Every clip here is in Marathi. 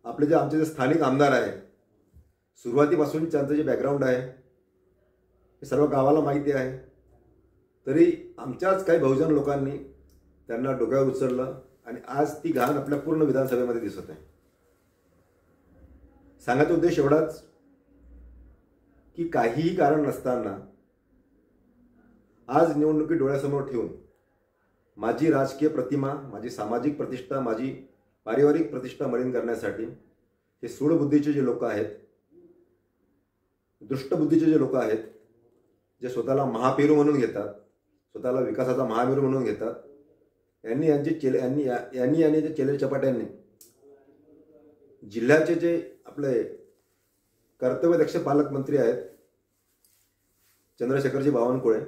आपले जे आमचे जे स्थानिक आमदार आहे, सुरुवातीपासून त्यांचं जे बॅकग्राऊंड आहे हे सर्व गावाला माहिती आहे. तरी आमच्याच काही बहुजन लोकांनी त्यांना डोक्यावर उचललं आणि आज ती घाण आपल्या पूर्ण विधानसभेमध्ये दिसत आहे. सांगायचा उद्देश एवढाच की काहीही कारण नसताना आज निवडणुकी डोळ्यासमोर ठेवून माझी राजकीय प्रतिमा, माझी सामाजिक प्रतिष्ठा, माझी पारिवारिक प्रतिष्ठा मलिन करण्यासाठी हे सूडबुद्धीचे जे लोक आहेत, दुष्टबुद्धीचे जे लोक आहेत, जे स्वतःला महापेरू म्हणून घेतात, स्वतःला विकासाचा महामेरू म्हणून घेतात, यांनी चेले चपाट्यांनी जिल्ह्याचे जे आपले कर्तव्यदक्ष पालकमंत्री आहेत चंद्रशेखरजी बावनकुळे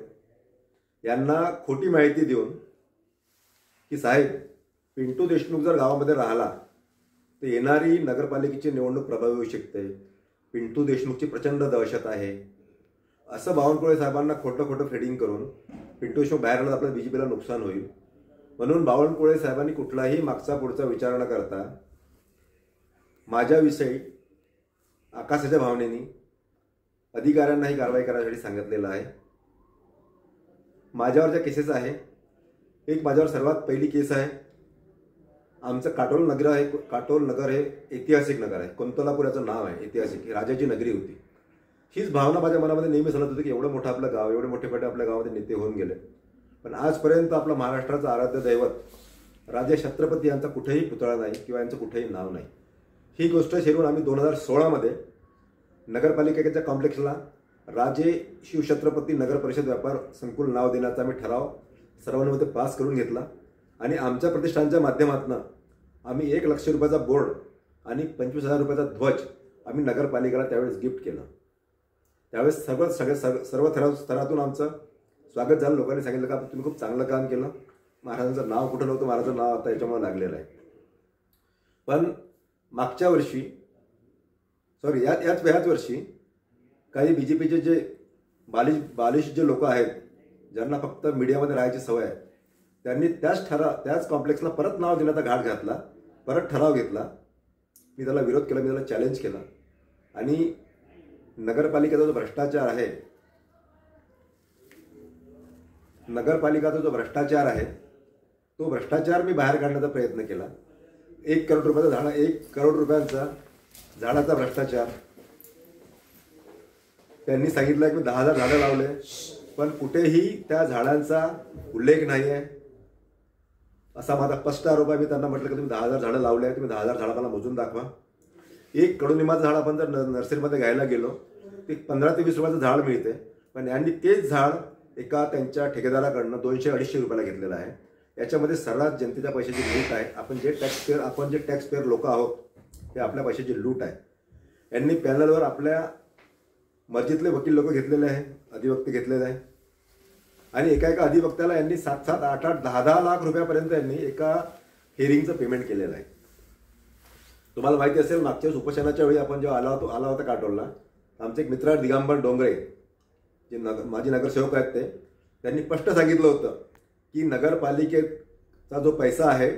यांना खोटी माहिती देऊन की साहेब पिंटू देशमुख जर गावामध्ये राहिला तर येणारी नगरपालिकेची निवडणूक प्रभावी होऊ शकते, पिंटू देशमुखची प्रचंड दहशत आहे, असं बावनकुळे साहेबांना खोटं फ्रेडिंग करून पिंटू देशमुख बाहेर आला तर आपल्या बीजेपीला नुकसान होईल म्हणून बावनकुळे साहेबांनी कुठलाही मागचा पुढचा विचार न करता माझ्याविषयी आकाशाच्या भावनेनी अधिकाऱ्यांना ही कारवाई करण्यासाठी सांगितलेलं आहे. माझ्यावर ज्या केसेस आहे, एक माझ्यावर सर्वात पहिली केस आहे, आमचं काटोल नगर आहे. काटोल नगर हे ऐतिहासिक नगर आहे, कोंतलापूर याचं नाव आहे, ऐतिहासिक, ही राजाची नगरी होती. हीच भावना माझ्या मनामध्ये नेहमी चालत होती की एवढं मोठं आपलं गाव, एवढे मोठे आपल्या गावामध्ये नेते होऊन गेले, पण आजपर्यंत आपलं महाराष्ट्राचं आराध्य दैवत राजे छत्रपती यांचा कुठेही पुतळा नाही किंवा यांचं कुठेही नाव नाही. ही गोष्ट शिरून आम्ही 2016 नगरपालिकेच्या कॉम्प्लेक्सला राजे शिवछत्रपती नगर परिषद व्यापार संकुल नाव देण्याचा आम्ही ठराव सर्वांमध्ये पास करून घेतला आणि आमच्या प्रतिष्ठानच्या माध्यमातून आम्ही 1 लाख रुपयाचा बोर्ड आणि 25,000 रुपयाचा ध्वज आम्ही नगरपालिकेला त्यावेळेस गिफ्ट केलं. त्यावेळेस सर्व स्तरातून आमचं स्वागत झालं. लोकांनी सांगितलं का तुम्ही खूप चांगलं काम केलं, महाराजांचं नाव कुठं नव्हतं, महाराजांचं नाव आता याच्यामुळे लागलेलं आहे. पण मागच्या वर्षी याच वर्षी काही बीजेपीचे जे बालिश जे लोक आहेत, ज्यांना फक्त मीडियामध्ये राहायची सवय आहे, त्यांनी त्याच कॉम्प्लेक्सला परत नाव देण्याचा घाट घातला, परत ठराव घेतला. मी त्याला विरोध केला, मी त्याला चॅलेंज केला आणि नगरपालिकेचा जो भ्रष्टाचार आहे, तो भ्रष्टाचार मी बाहेर काढण्याचा प्रयत्न केला. 1 करोड रुपयांचा झाडाचा भ्रष्टाचार. त्यांनी सांगितलं की मी 10,000 झाडं लावले, पण कुठेही त्या झाडांचा उल्लेख नाही आहे असा माझा स्पष्ट आरोप आहे. मी त्यांना म्हटलं की तुम्ही 10,000 झाडं लावले आहे, तुम्ही 10,000 झाडं मला मोजून दाखवा. 1 कडुनिंबाचं झाड आपण जर नर्सरीमध्ये घ्यायला गेलो ते 15 ते 20 रुपयाचं झाड मिळते, पण यांनी तेच झाड एका त्यांच्या ठेकेदाराकडनं 200-250 रुपयाला घेतलेलं आहे. याच्यामध्ये सर्रास जनतेच्या पैशाची लूट आहे. आपण जे टॅक्स पेअर लोक आहोत हे आपल्या पैशाची लूट आहे. यांनी पॅनलवर आपल्या मर्जीतले वकील लोक घेतलेले आहे, अधिवक्ते घेतलेले आहे आणि एका अधिवक्त्याला यांनी 7-7, 8-8, 10-10 लाख रुपयापर्यंत यांनी एका हिअरिंगचं पेमेंट केलेलं आहे. तुम्हाला माहिती असेल, मागच्या उपोषणाच्या वेळी आपण जेव्हा आला होता काटोलला, आमचे एक मित्र दिगंबर डोंगरे जे माजी नगरसेवक आहेत, त्यांनी स्पष्ट सांगितलं होतं की नगरपालिकेचा जो पैसा आहे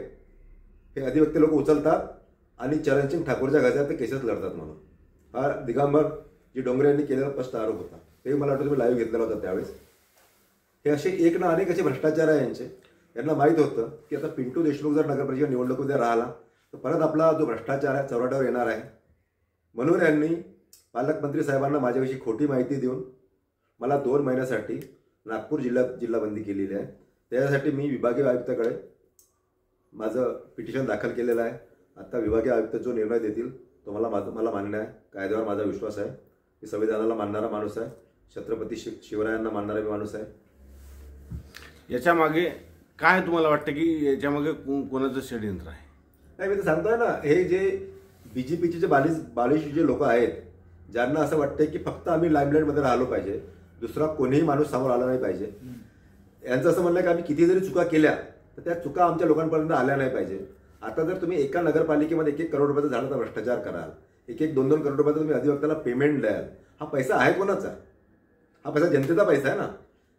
हे अधिवक्ते लोक उचलतात आणि चरणसिंग ठाकूरच्या घरात ते केसेस लढतात म्हणून. हा दिगंबरजी डोंगरे यांनी केलेला स्पष्ट आरोप होता. ते मला वाटतं तुम्ही लाईव्ह घेतलेला होता त्यावेळेस. हे असे एक ना अनेक असे भ्रष्टाचार आहे यांचे. यांना माहीत होतं की आता पिंटू देशमुख जर नगरपरिषद निवडणुकीमध्ये राहिला तर परत आपला जो भ्रष्टाचार आहे चौराट्यावर येणार आहे. म्हणून यांनी पालकमंत्री साहेबांना माझ्याविषयी खोटी माहिती देऊन मला 2 महिन्यासाठी नागपूर जिल्हाबंदी केलेली आहे. त्यासाठी मी विभागीय आयुक्ताकडे माझं पिटिशन दाखल केलेलं आहे. आता विभागीय आयुक्त जो निर्णय देतील तो मला मान्य आहे. कायद्यावर माझा विश्वास आहे. मी संविधानाला मानणारा माणूस आहे, छत्रपती शिवरायांना मानणारा माणूस आहे. याच्या मागे काय तुम्हाला वाटतं की याच्यामागे कोणाचं षडयंत्र आहे? नाही, मी तर सांगतोय ना, हे जे बीजेपीचे जे बालिश जे लोक आहेत, ज्यांना असं वाटतं की फक्त आम्ही लाईमलाईटमध्ये राहिलो पाहिजे, दुसरा कोणीही माणूस समोर आला नाही पाहिजे. यांचं असं म्हणणं आहे की आम्ही किती जरी चुका केल्या तर त्या चुका आमच्या लोकांपर्यंत आल्या नाही पाहिजे. आता जर तुम्ही एका नगरपालिकेमध्ये 1-1 करोड रुपयाचा झाडाचा भ्रष्टाचार कराल, 1-1, 2-2 करोड रुपयाचा तुम्ही अधिवक्त्याला पेमेंट द्याल, हा पैसा आहे कोणाचा? हा पैसा जनतेचा पैसा आहे ना.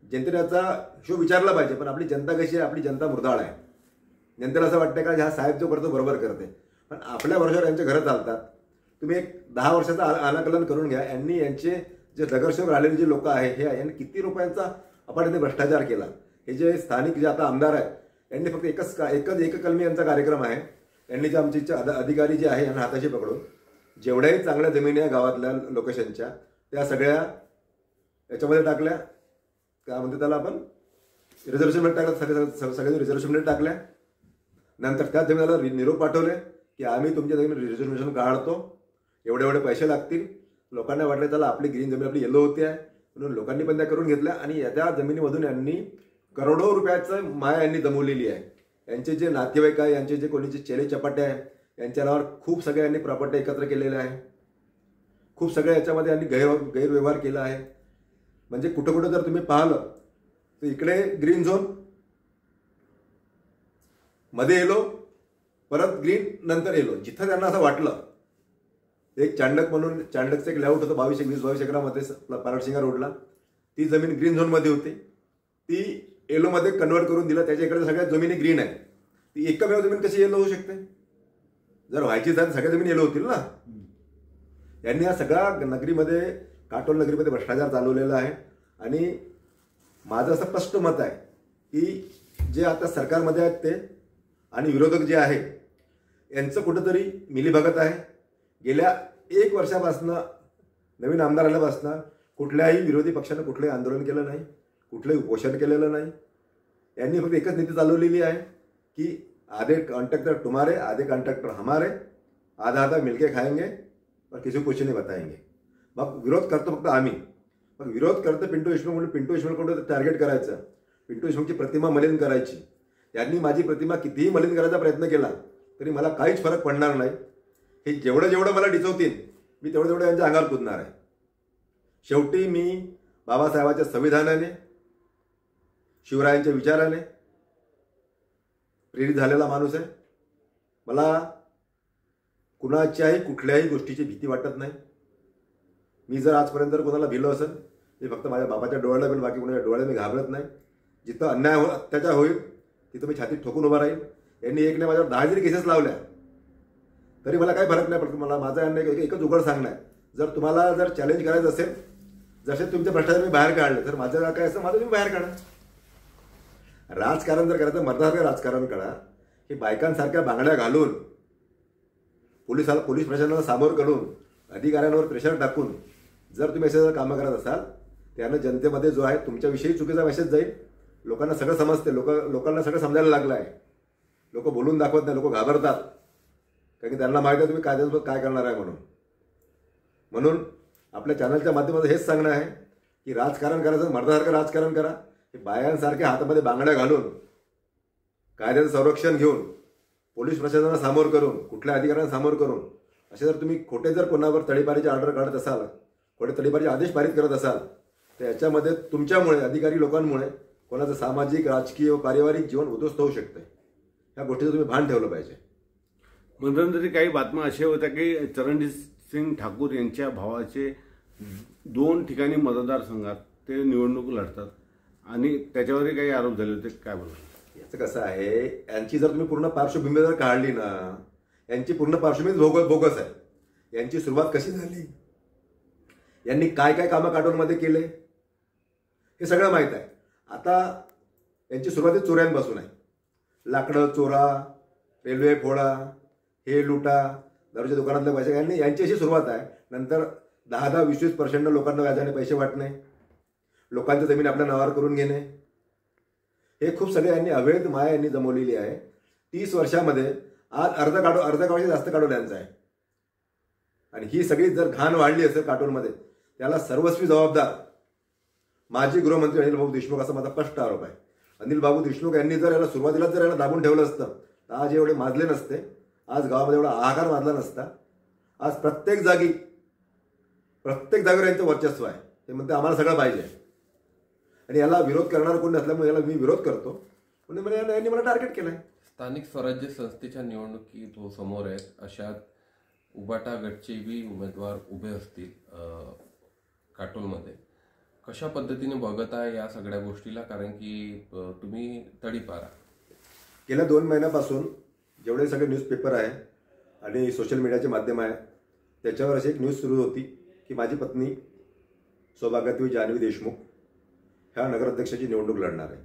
जनतेने याचा हिशोब विचारला पाहिजे. पण आपली जनता कशी आहे? आपली जनता मुर्दाळ आहे. जनतेला असं वाटतं का हा साहेब जो करतो बरोबर करते, पण आपल्या वर्षावर यांचे घरं चालतात. तुम्ही एक 10 वर्षाचं आकलन करून घ्या. यांचे जे नगरसेवक राहिलेले जे लोक आहे हे यांनी किती रुपयांचा आपण इथे भ्रष्टाचार केला. हे जे स्थानिक जे आता आमदार आहे यांनी फक्त एककलमी यांचा कार्यक्रम आहे. यांनी जे आमचे अधिकारी जे आहे यांना हाताशी पकडून जेवढ्याही चांगल्या जमिनी आहे गावातल्या लोकेशनच्या त्या सगळ्या याच्यामध्ये टाकल्या. काय म्हणते त्याला आपण रिझर्वेशनमध्ये टाकल्या. सगळे रिझर्वेशनमध्ये टाकल्या. नंतर त्या जमिनीला निरोप पाठवले की आम्ही तुमच्या जमीन रिझर्वेशन काढतो, एवढे पैसे लागतील. लोकांना वाटलं त्याला आपली ग्रीन जमीन आपली येलो होती आहे म्हणून लोकांनी पण त्या करून घेतल्या आणि त्या जमिनीमधून यांनी करोडो रुपयाचं माया यांनी जमवलेली आहे. यांचे जे नातेवाईक आहे, यांचे जे कोणी जे चेले चपाटे आहे, यांच्या नावावर खूप सगळ्या यांनी प्रॉपर्टी एकत्र केलेल्या आहे. खूप सगळ्या याच्यामध्ये यांनी गैरव्यवहार केला आहे. म्हणजे कुठं कुठं जर तुम्ही पाहिलं तर इकडे ग्रीन झोन मध्ये येलो, परत ग्रीन, नंतर येलो. जिथं त्यांना असं वाटलं एक चांडक म्हणून चांडकचं एक लेआउट होतं 22 एकरामध्ये पारडसिंगा रोडला. ती जमीन ग्रीन झोनमध्ये होती. ती येलोमध्ये कन्वर्ट करून दिलं. त्याच्या इकडे सगळ्या जमिनी ग्रीन आहे. ती एकमेव जमीन कशी येलो होऊ शकते? जर व्हायची तर सगळ्या जमीन येलो होतील ना. यांनी या सगळ्या नगरीमध्ये काटोल नगरीमध्ये भ्रष्टाचार चालवलेला आहे. आणि माझं असं स्पष्ट मत आहे की जे आता सरकारमध्ये आहेत ते आणि विरोधक जे आहे यांचं कुठंतरी मिलीभगत आहे. गेल्या 1 वर्षापासून नवीन आमदार आल्यापासून कुठल्याही विरोधी पक्षानं कुठलंही आंदोलन केलं नाही, कुठलंही उपोषण केलेलं नाही. यांनी फक्त एकच नीती चालवलेली आहे की आधे कॉन्ट्रॅक्टर तुम्हारे, आधे कॉन्ट्रॅक्टर हमारे, आधा मिलके खाएंगे और किसी को कुछ नहीं बताएंगे. मग विरोध करतो फक्त आम्ही. मग विरोध करतो पिंटू देशमुख म्हणून पिंटू देशमुखकडून टार्गेट करायचं, पिंटू देशमुखची प्रतिमा मलिन करायची. यांनी माझी प्रतिमा कितीही मलिन करायचा प्रयत्न केला तरी मला काहीच फरक पडणार नाही. हे जेवढं मला डिचवतील मी तेवढं यांच्या अंगावर कुदणार आहे. शेवटी मी बाबासाहेबांच्या संविधानाने, शिवरायांच्या विचाराने प्रेरित झालेला माणूस आहे. मला कुणाच्याही कुठल्याही गोष्टीची भीती वाटत नाही. मी जर आजपर्यंत कोणाला भिलो असेल मी फक्त माझ्या बाबाच्या डोळ्याला भिल, बाकी कोणाच्या डोळ्याला मी घाबरत नाही. जिथं अन्याय अत्याचार होईल तिथं मी छातीत ठोकून उभा राहील. यांनी एक नाही माझ्यावर 10 जरी केसेस लावल्या तरी मला काही फरक नाही पडतो. मला माझा एकच उघड सांगणं आहे, जर तुम्हाला जर चॅलेंज करायचं असेल, जसे तुमचे भ्रष्टाचार मी बाहेर काढले तर माझं काय असं माझं तुम्ही बाहेर काढा. राजकारण जर करायचं मर्दासारखं राजकारण करा. हे बायकांसारख्या बांगड्या घालून पोलीस प्रशासनाला सामोर करून अधिकाऱ्यांवर प्रेशर टाकून जर तुम्ही असे कामं करत असाल त्यानं जनतेमध्ये जो आहे तुमच्याविषयी चुकीचा मेसेज जाईल. लोकांना सगळं समजते. लोकांना सगळं समजायला लागलं आहे. लोक बोलून दाखवत नाही, लोक घाबरतात कारण की त्यांना माहिती आहे तुम्ही कायद्यासोबत काय करणार आहे म्हणून आपल्या चॅनलच्या माध्यमातून हेच सांगणं आहे की राजकारण करायचं मर्दासारखं राजकारण करा. हे बायांसारख्या हातामध्ये बांगड्या घालून कायद्याचं संरक्षण घेऊन पोलीस प्रशासनाला सामोर करून कुठल्या अधिकाऱ्यांना सामोर करून असे जर तुम्ही खोटे जर कोणावर तडीपारीचे ऑर्डर काढत असाल, खोटे तडीपारीचे आदेश पारित करत असाल तर याच्यामध्ये तुमच्यामुळे अधिकारी लोकांमुळे कोणाचं सामाजिक, राजकीय व पारिवारिक जीवन उद्ध्वस्त होऊ शकते. ह्या गोष्टीचं तुम्ही भान ठेवलं पाहिजे. मध्यंतरी काही बातम्या अशा होत्या की चरणजीत सिंग ठाकूर यांच्या भावाचे 2 ठिकाणी मतदारसंघात ते निवडणूक लढतात आणि त्याच्यावरही काही आरोप झाले होते. काय बोलतो? याचं कसं आहे, यांची जर तुम्ही पूर्ण पार्श्वभूमी जर काढली ना, यांची पूर्ण पार्श्वभूमी बोगस आहे. यांची सुरुवात कशी झाली, यांनी काय काय कामं काटोलमध्ये केले हे सगळं माहीत आहे. आता यांची सुरुवात चोऱ्यांपासून आहे. लाकडं चोरा, रेल्वे फोडा, हे लुटा, दारूच्या दुकानातले पैसे, यांची अशी सुरुवात आहे. नंतर 10-20% लोकांना व्याजाने पैसे वाटणे, लोकांच्या जमीन आपल्या नावावर करून घेणे, हे खूप सगळे यांनी अवैध माया यांनी जमवलेली आहे. 30 वर्षामध्ये आज अर्धा काढून जास्त काढून यांचा आहे. आणि ही सगळी जर घाण वाढली असेल काटोलमध्ये त्याला सर्वस्वी जबाबदार माजी गृहमंत्री अनिल बाबू देशमुख असा माझा स्पष्ट आरोप आहे. अनिल बाबू देशमुख यांनी जर याला सुरुवातीलाच जर याला दाबून ठेवलं असतं तर आज एवढे माजले नसते. आज गावामध्ये एवढा हाहाकार माजला नसता. आज प्रत्येक जागेवर यांचं वर्चस्व आहे. ते म्हणते आम्हाला सगळं पाहिजे आणि याला विरोध करणार कोणी नसल्यामुळे याला मी विरोध करतो म्हणून यांनी मला टार्गेट केलंय. स्थानिक स्वराज्य संस्थेच्या निवडणुकीत समोर आहेत. अशात उबाटा गटचेही उमेदवार उभे असतील काटोलमध्ये. कशा पद्धतीने बघत आहे या सगळ्या गोष्टीला, कारण की तुम्ही तडीपारा गेल्या 2 महिन्यापासून जेवढे सगळे न्यूजपेपर आहे आणि सोशल मीडियाचे माध्यम आहे त्याच्यावर अशी एक न्यूज सुरू होती की माझी पत्नी सौभाग्यवती जान्हवी देशमुख ह्या नगराध्यक्षाची निवडणूक लढणार आहे.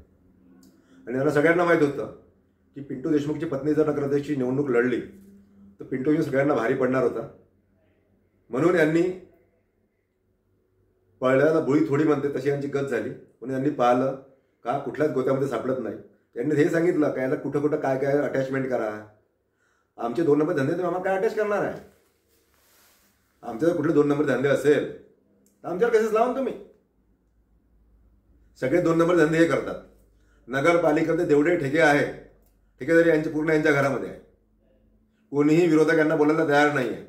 आणि त्यांना सगळ्यांना माहीत होतं की पिंटू देशमुखची पत्नी जर नगराध्यक्षाची निवडणूक लढली तर पिंटू सगळ्यांना भारी पडणार होता. म्हणून यांनी पळल्याला बुळी थोडी म्हणते तशी यांची गत झाली. म्हणून यांनी पाहिलं का कुठल्याच गोत्यामध्ये सापडत नाही. त्यांनी हे सांगितलं का याला कुठं कुठं काय काय अटॅचमेंट करा. आमचे 2 नंबर धंदे तुम्ही आम्हाला काय अटॅच करणार आहे. आमचे जर कुठले 2 नंबर धंदे असेल तर आमच्यावर केसेस लावून तुम्ही. सगळे 2 नंबर धंदे हे करतात. नगरपालिकेमध्ये जेवढे ठेके आहे ठेकेदारी यांची पूर्ण यांच्या घरामध्ये आहे. कोणीही विरोधक यांना बोलायला तयार नाही आहे.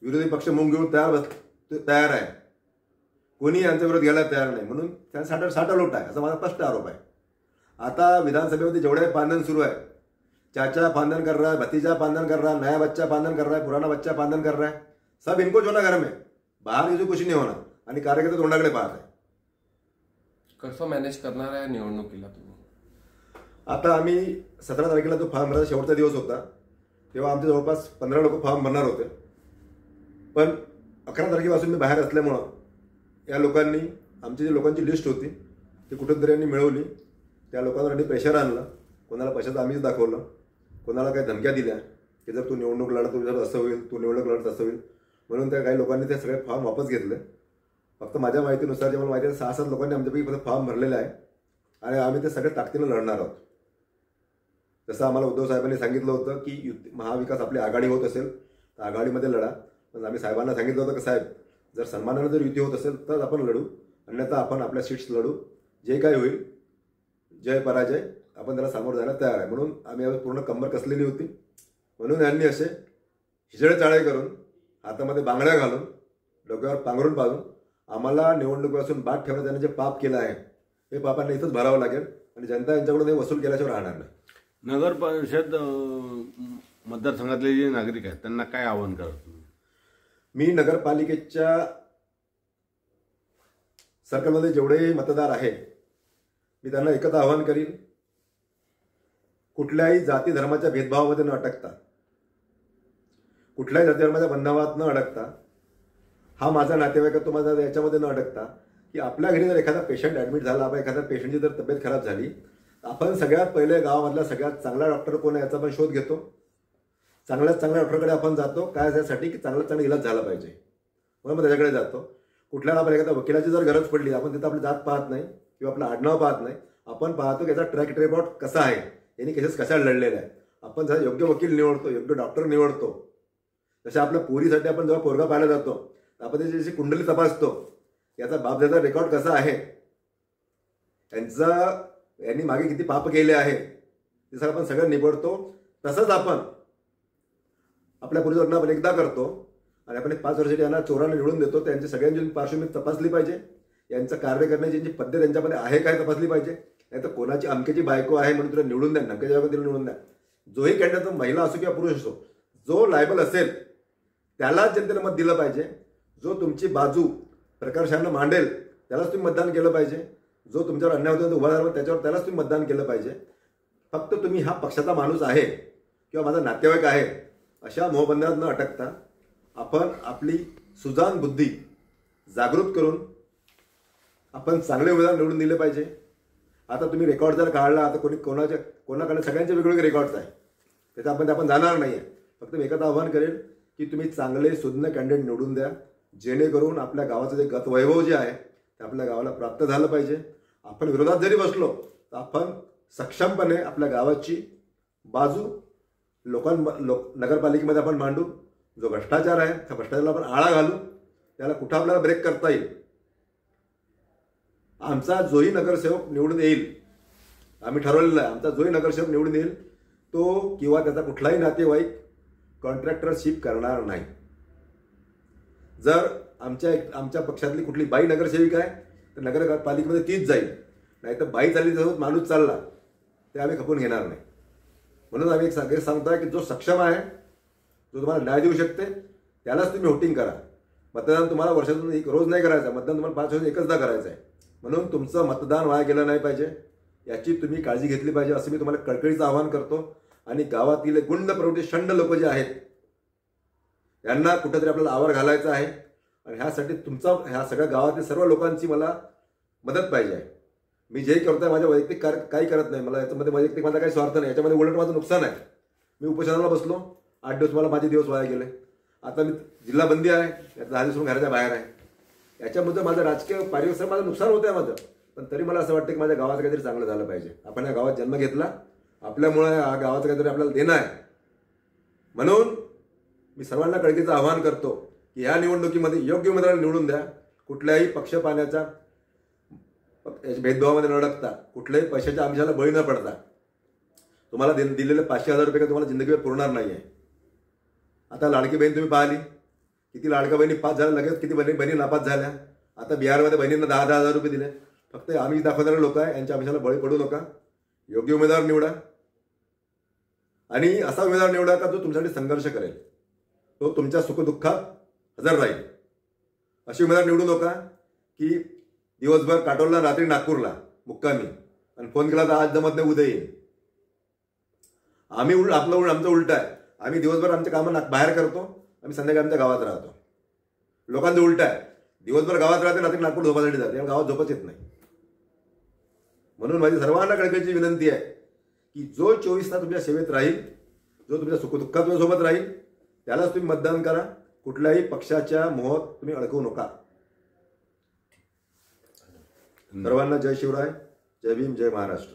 विरोधी पक्ष मुंग घेऊन तयार आहे. कोणी यांचा विरोध घ्यायला तयार नाही. म्हणून त्यांना साठा लोट आहे असा माझा स्पष्ट आरोप आहे. आता विधानसभेमध्ये जेवढे पांधन सुरू आहे, चाचा पांधन कर रहा है, भतीजा पांधन कर रहा है, नया बच्चा पांधन कर रहा है, पुराना बच्चा पांधन कर रहा है, सब इनकोच होना घर में. बाहर किसी कुछ नहीं होणार. आणि कार्यकर्ते तोंडाकडे पाहत आहे. कसं मॅनेज करणार आहे निवडणुकीला तुम्ही? आता आम्ही 17 तारखेला जो फॉर्म भरायचा शेवटचा दिवस होता तेव्हा आमचे जवळपास 15 लोक फॉर्म भरणार होते. पण 11 तारखेपासून मी बाहेर असल्यामुळं या लोकांनी आमची जी लोकांची लिस्ट होती ती कुठंतरी यांनी मिळवली. त्या लोकांसाठी प्रेशर आणलं. कोणाला पैशाचं आम्हीच दाखवलं. कोणाला काही धमक्या दिल्या की जर तू निवडणूक लढत तर असं होईल, तू निवडणूक लढत असं होईल. म्हणून त्या काही लोकांनी ते सगळे फॉर्म वापस घेतले. फक्त माझ्या माहितीनुसार जे मला माहिती आहे 6-7 लोकांनी आमच्यापैकी फक्त फॉर्म भरलेले आहे आणि आम्ही ते सगळे ताकदीनं लढणार आहोत. जसं आम्हाला उद्धव साहेबांनी सांगितलं होतं की महाविकास आपली आघाडी होत असेल तर आघाडीमध्ये लढा. पण आम्ही साहेबांना सांगितलं होतं की साहेब जर सन्मानानं जर युती होत असेल तर आपण लढू, अन्यथा आपण आपल्या सीट्स लढू. जे काय होईल जय पराजय आपण त्याला सामोरं जायला तयार आहे. म्हणून आम्ही पूर्ण कंबर कसलेली होती. म्हणून यांनी असे हिजडे चाळे करून हातामध्ये बांगड्या घालून डोक्यावर पांघरून पाडून आम्हाला निवडणुकीपासून बाद ठेवण्यात त्यांनी जे पाप केलं आहे हे पापांना इथंच भरावं लागेल आणि जनता यांच्याकडून हे वसूल केल्याशिवाय राहणार नाही. नगर परिषद मतदारसंघातले जे नागरिक आहेत त्यांना काय आवाहन करा तुम्ही? मी नगरपालिकेच्या सर्कलमध्ये जेवढे मतदार आहे मी त्यांना एकच आवाहन करीन, कुठल्याही जाती धर्माच्या भेदभावामध्ये न अडकता, कुठल्याही जाती धर्माच्या बंधनात न अडकता, हा माझा नातेवाईक तो माझा याच्यामध्ये न अडकता की आपल्या घरी जर एखादा पेशंट ॲडमिट झाला, एखाद्या पेशंटची जर तब्येत खराब झाली आपण सगळ्यात पहिले गावामधला सगळ्यात चांगला डॉक्टर कोण आहे याचा आपण शोध घेतो. चांगल्यात चांगल्या डॉक्टरकडे आपण जातो काय यासाठी की चांगला इलाज झाला पाहिजे म्हणून मग त्याच्याकडे जातो. कुठल्याला आपण एखाद्या वकिलाची जर गरज पडली आपण तिथं आपली जात पाहत नाही किंवा आपलं आडनाव पाहत नाही. आपण पाहतो की याचा ट्रॅक रेकॉर्ड कसा आहे, यांनी केसेस कशा लढलेल्या आहेत. आपण जर योग्य वकील निवडतो, योग्य डॉक्टर निवडतो. जसं आपल्या पोरीसाठी आपण जेव्हा पोरगा पाहायला जातो आपण त्याची जशी कुंडली तपासतो याचा बापजाचा रेकॉर्ड कसा आहे, यांनी मागे किती पाप केले आहे ते सगळं आपण सगळं निवडतो. तसंच आपण आपल्या पोरीचं लग्न आपण एकदा करतो आणि आपण 5 वर्षासाठी यांना चोरांना निवडून देतो. त्यांची सगळ्यांची पार्श्वभूमी तपासली पाहिजे. यांचं कार्य करण्याची जी पद्धत त्यांच्यामध्ये आहे काय तपासली पाहिजे. नाही तर कोणाची अमक्याची बायको आहे म्हणून तुला निवडून द्या, नक्कीच्या बायको तिला निवडून द्या. जोही कॅन्डिडेट महिला असो किंवा पुरुष असो जो लायबल असेल त्यालाच जनतेनं मत दिलं पाहिजे. जो तुमची बाजू प्रकर्षानं मांडेल त्यालाच तुम्ही मतदान केलं पाहिजे. जो तुमच्यावर अन्याय होतो उभा राहिला त्याच्यावर त्यालाच तुम्ही मतदान केलं पाहिजे. फक्त तुम्ही हा पक्षाचा माणूस आहे किंवा माझा नातेवाईक आहे अशा मोहबंधनात न अटकता आपण आपली सुजाण बुद्धी जागृत करून आपण चांगले उमेदवार निवडून दिले पाहिजे. आता तुम्ही रेकॉर्ड जर काढला आता कोणाकडे सगळ्यांचे वेगवेगळे रेकॉर्ड्स आहे त्याचा आपण जाणार नाही आहे. फक्त मी एकच आवाहन करेन की तुम्ही चांगले सुज्ञ कॅन्डिडेट निवडून द्या जेणेकरून आपल्या गावाचं जे गतवैभव जे आहे ते आपल्या गावाला प्राप्त झालं पाहिजे. आपण विरोधात जरी बसलो तर आपण सक्षमपणे आपल्या गावाची बाजू नगरपालिकेमध्ये आपण मांडू. जो भ्रष्टाचार आहे त्या भ्रष्टाचाराला आपण आळा घालू. त्याला कुठं आपल्याला ब्रेक करता येईल. आमचा जोही नगरसेवक निवडून येईल आम्ही ठरवलेलं आहे. आमचा जोही नगरसेवक निवडून येईल तो किंवा त्याचा कुठलाही नातेवाईक कॉन्ट्रॅक्टरशिप करणार नाही. जर आमच्या पक्षातली कुठली बाई नगरसेविका आहे तर नगरपालिकेमध्ये तीच जाईल. नाही तर बाई चालली त्यासोबत माणूस चालला ते आम्ही खपून घेणार नाही. म्हणून आम्ही एक सांगतोय की जो सक्षम आहे जो तुम्हाला न्याय देऊ शकते त्यालाच तुम्ही व्होटिंग करा. मतदान तुम्हाला वर्षातून रोज नाही करायचं. मतदान तुम्हाला 5 वर्षात एकचदा करायचं आहे. म्हणून तुमचं मतदान वाया गेलं नाही पाहिजे याची तुम्ही काळजी घेतली पाहिजे असं मी तुम्हाला कळकळीचं आवाहन करतो. आणि गावातील गुंड प्रवृत्ती शंड लोक जे आहेत यांना कुठेतरी आपल्याला आवर घालायचा आहे आणि ह्यासाठी ह्या सगळ्या गावातील सर्व लोकांची मला मदत पाहिजे आहे. मी जे करतोय माझ्या वैयक्तिक काही करत नाही. मला याच्यामध्ये वैयक्तिक माझा काही स्वार्थ नाही. याच्यामध्ये उलट माझं नुकसान आहे. मी उपोषणाला बसलो, 8 दिवस मला माझे दिवस वाया गेले. आता मी जिल्हा बंदी आहे, यात 10 दिवस घराच्या बाहेर आहे. याच्यामध्ये माझं राजकीय पारिवारिक माझं नुकसान होतं आहे माझं. पण तरी मला असं वाटतं की माझ्या गावाचं काहीतरी चांगलं झालं पाहिजे. आपण या गावात जन्म घेतला, आपल्यामुळे या गावाचं काहीतरी आपल्याला देणं आहे. म्हणून मी सर्वांना कळकीचं आवाहन करतो की ह्या निवडणुकीमध्ये योग्य उमेदवार निवडून द्या. कुठल्याही पक्षपाण्याच्या भेदभावामध्ये न अडकता, कुठल्याही पैशाच्या आमिषाला बळी न पडता. तुम्हाला दिलेले 500,000 रुपये तुम्हाला जिंदगीवर पुरणार नाही आहे. आता लाडकी बहीण तुम्ही पाहिली, किती लाडक्या बहिणी पास झाल्या, लगेच किती बहिणी नापास झाल्या. आता बिहारमध्ये बहिणींना 10,000 रुपये दिले. फक्त आम्ही दाखवणारे लोक आहे, यांच्या आमिषाला बळी पडू नका. योग्य उमेदवार निवडा आणि असा उमेदवार निवडा का जो तुमच्यासाठी संघर्ष करेल, तो तुमच्या सुखदुःखात हजर राहील. अशी उमेदवार निवडू नका की दिवसभर काटोलला, रात्री नागपूरला मुक्कामी, आणि फोन केला तर आज जमत नाही, उद्या येईल. आमचं उलट आहे. आम्ही दिवसभर आमच्या कामं बाहेर करतो, आम्ही संध्याकाळी आमच्या गावात राहतो. लोकांचं उलट आहे. दिवसभर गावात राहते, रात्री नागपूर झोपासाठी जाते, या गावात झोपच येत नाही. म्हणून माझी सर्वांना कळकळीची विनंती आहे की जो 24 तास तुमच्या सेवेत राहील, जो तुमच्या सुखदुःखात सोबत राहील, त्यालाच तुम्ही मतदान करा. कुठल्याही पक्षाच्या मोहात तुम्ही अडकवू नका. सर्वांना जय शिवराय, जय भीम, जय महाराष्ट्र.